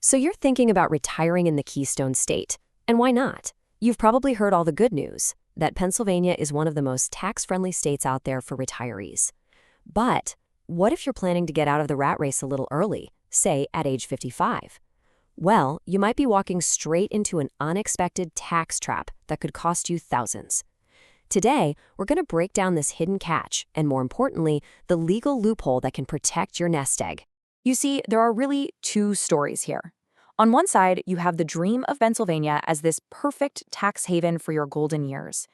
So you're thinking about retiring in the Keystone State. And why not? You've probably heard all the good news, that Pennsylvania is one of the most tax-friendly states out there for retirees. But what if you're planning to get out of the rat race a little early, say at age 55? Well, you might be walking straight into an unexpected tax trap that could cost you thousands. Today, we're going to break down this hidden catch and, more importantly, the legal loophole that can protect your nest egg. You see, there are really two stories here. On one side, you have the dream of Pennsylvania as this perfect tax haven for your golden years.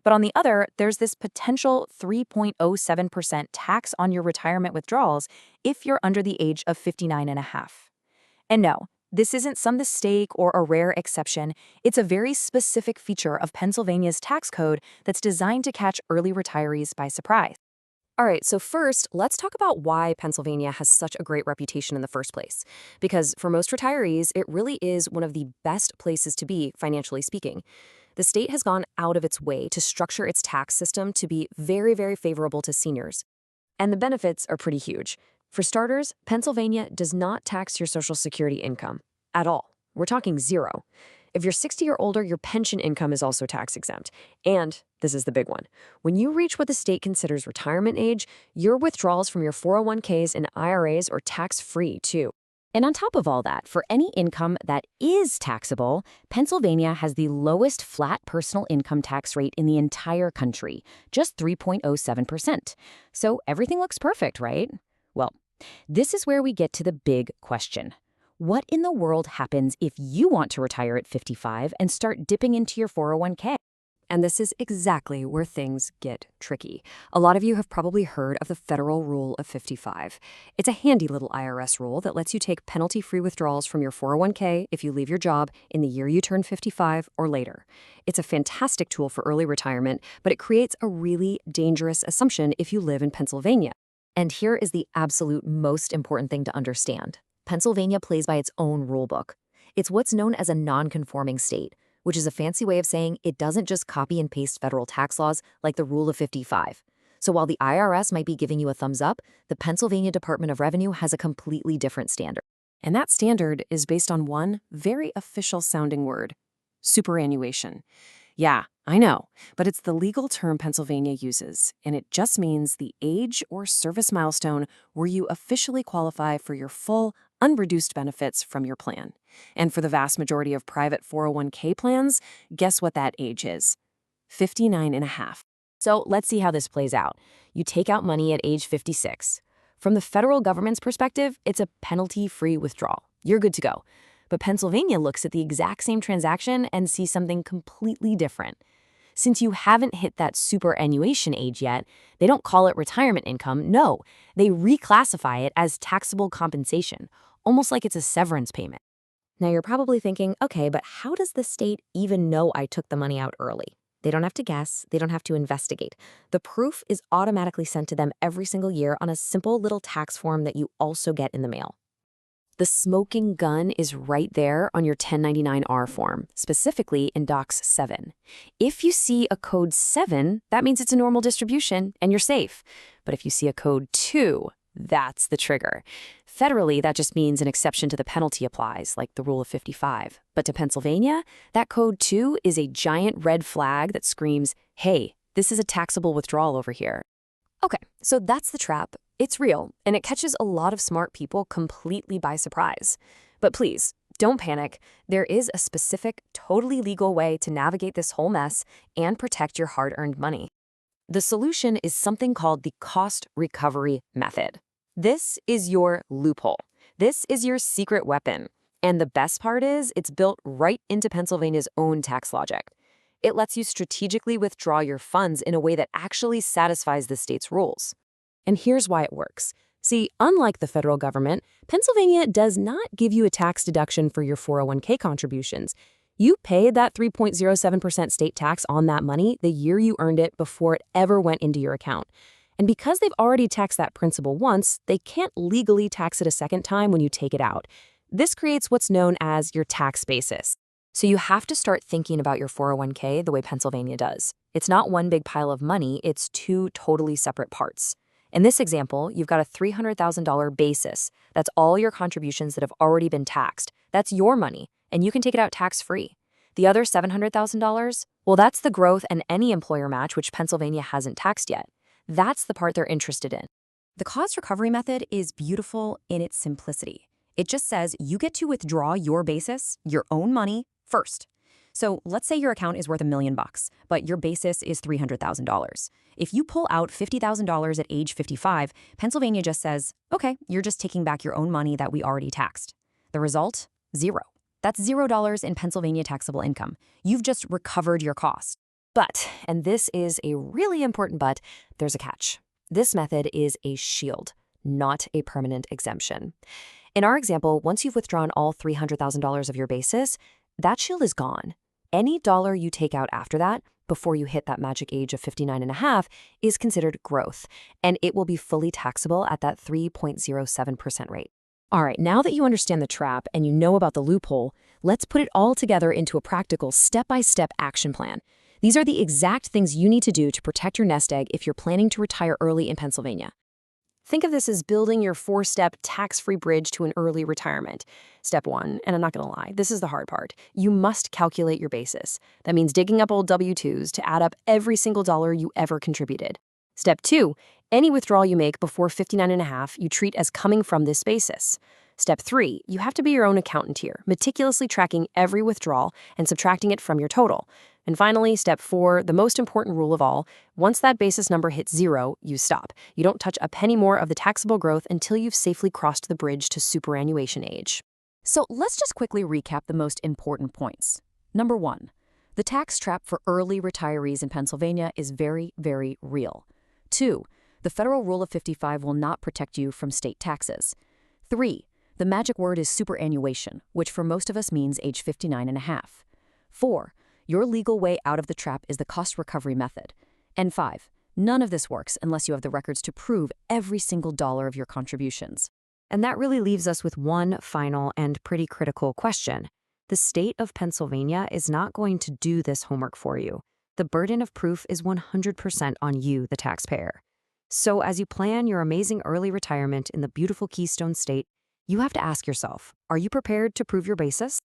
But on the other, there's this potential 3.07% tax on your retirement withdrawals if you're under the age of 59 and a half. And no, this isn't some mistake or a rare exception. It's a very specific feature of Pennsylvania's tax code that's designed to catch early retirees by surprise. All right, so first, let's talk about why Pennsylvania has such a great reputation in the first place. Because for most retirees, it really is one of the best places to be, financially speaking. The state has gone out of its way to structure its tax system to be very, very favorable to seniors. And the benefits are pretty huge. For starters, Pennsylvania does not tax your Social Security income at all. We're talking zero. If you're 60 or older, your pension income is also tax exempt. And this is the big one. When you reach what the state considers retirement age, your withdrawals from your 401ks and IRAs are tax-free too. And on top of all that, for any income that is taxable, Pennsylvania has the lowest flat personal income tax rate in the entire country, just 3.07%. So everything looks perfect, right? Well, this is where we get to the big question. What in the world happens if you want to retire at 55 and start dipping into your 401k? And this is exactly where things get tricky. A lot of you have probably heard of the federal rule of 55. It's a handy little IRS rule that lets you take penalty-free withdrawals from your 401k if you leave your job in the year you turn 55 or later. It's a fantastic tool for early retirement, but it creates a really dangerous assumption if you live in Pennsylvania. And here is the absolute most important thing to understand. Pennsylvania plays by its own rulebook. It's what's known as a non-conforming state, which is a fancy way of saying it doesn't just copy and paste federal tax laws like the Rule of 55. So while the IRS might be giving you a thumbs up, the Pennsylvania Department of Revenue has a completely different standard. And that standard is based on one very official-sounding word: superannuation. Yeah, I know, but it's the legal term Pennsylvania uses, and it just means the age or service milestone where you officially qualify for your full, unreduced benefits from your plan. And for the vast majority of private 401k plans, guess what that age is? 59 and a half. So let's see how this plays out. You take out money at age 56. From the federal government's perspective, it's a penalty-free withdrawal. You're good to go. But Pennsylvania looks at the exact same transaction and sees something completely different. Since you haven't hit that superannuation age yet, they don't call it retirement income. No, they reclassify it as taxable compensation, almost like it's a severance payment. Now you're probably thinking, okay, but how does the state even know I took the money out early? They don't have to guess. They don't have to investigate. The proof is automatically sent to them every single year on a simple little tax form that you also get in the mail. The smoking gun is right there on your 1099-R form, specifically in Docs 7. If you see a code 7, that means it's a normal distribution and you're safe. But if you see a code 2, that's the trigger. Federally, that just means an exception to the penalty applies, like the Rule of 55. But to Pennsylvania, that code 2 is a giant red flag that screams, hey, this is a taxable withdrawal over here. Okay, so that's the trap. It's real, and it catches a lot of smart people completely by surprise. But please, don't panic. There is a specific, totally legal way to navigate this whole mess and protect your hard-earned money. The solution is something called the cost recovery method. This is your loophole. This is your secret weapon. And the best part is it's built right into Pennsylvania's own tax logic. It lets you strategically withdraw your funds in a way that actually satisfies the state's rules. And here's why it works. See, unlike the federal government, Pennsylvania does not give you a tax deduction for your 401k contributions. You paid that 3.07% state tax on that money the year you earned it before it ever went into your account. And because they've already taxed that principal once, they can't legally tax it a second time when you take it out. This creates what's known as your tax basis. So you have to start thinking about your 401k the way Pennsylvania does. It's not one big pile of money, it's two totally separate parts. In this example, you've got a $300,000 basis. That's all your contributions that have already been taxed. That's your money, and you can take it out tax-free. The other $700,000, well, that's the growth and any employer match, which Pennsylvania hasn't taxed yet. That's the part they're interested in. The cost recovery method is beautiful in its simplicity. It just says you get to withdraw your basis, your own money, first. So let's say your account is worth $1 million, but your basis is $300,000. If you pull out $50,000 at age 55, Pennsylvania just says, okay, you're just taking back your own money that we already taxed. The result? Zero. That's $0 in Pennsylvania taxable income. You've just recovered your cost. But, and this is a really important but, there's a catch. This method is a shield, not a permanent exemption. In our example, once you've withdrawn all $300,000 of your basis, that shield is gone. Any dollar you take out after that, before you hit that magic age of 59.5, is considered growth, and it will be fully taxable at that 3.07% rate. All right, now that you understand the trap and you know about the loophole, let's put it all together into a practical step-by-step action plan. These are the exact things you need to do to protect your nest egg if you're planning to retire early in Pennsylvania. Think of this as building your 4-step tax-free bridge to an early retirement. Step 1, and I'm not going to lie, this is the hard part. You must calculate your basis. That means digging up old W-2s to add up every single dollar you ever contributed. Step 2, any withdrawal you make before 59.5, you treat as coming from this basis. Step 3, you have to be your own accountant here, meticulously tracking every withdrawal and subtracting it from your total. And finally, step 4, the most important rule of all, once that basis number hits 0, you stop. You don't touch a penny more of the taxable growth until you've safely crossed the bridge to superannuation age. So let's just quickly recap the most important points. Number 1, the tax trap for early retirees in Pennsylvania is very, very real. 2, the federal rule of 55 will not protect you from state taxes. 3, the magic word is superannuation, which for most of us means age 59.5. 4, your legal way out of the trap is the cost recovery method. And 5, none of this works unless you have the records to prove every single dollar of your contributions. And that really leaves us with one final and pretty critical question. The state of Pennsylvania is not going to do this homework for you. The burden of proof is 100% on you, the taxpayer. So as you plan your amazing early retirement in the beautiful Keystone State, you have to ask yourself, are you prepared to prove your basis?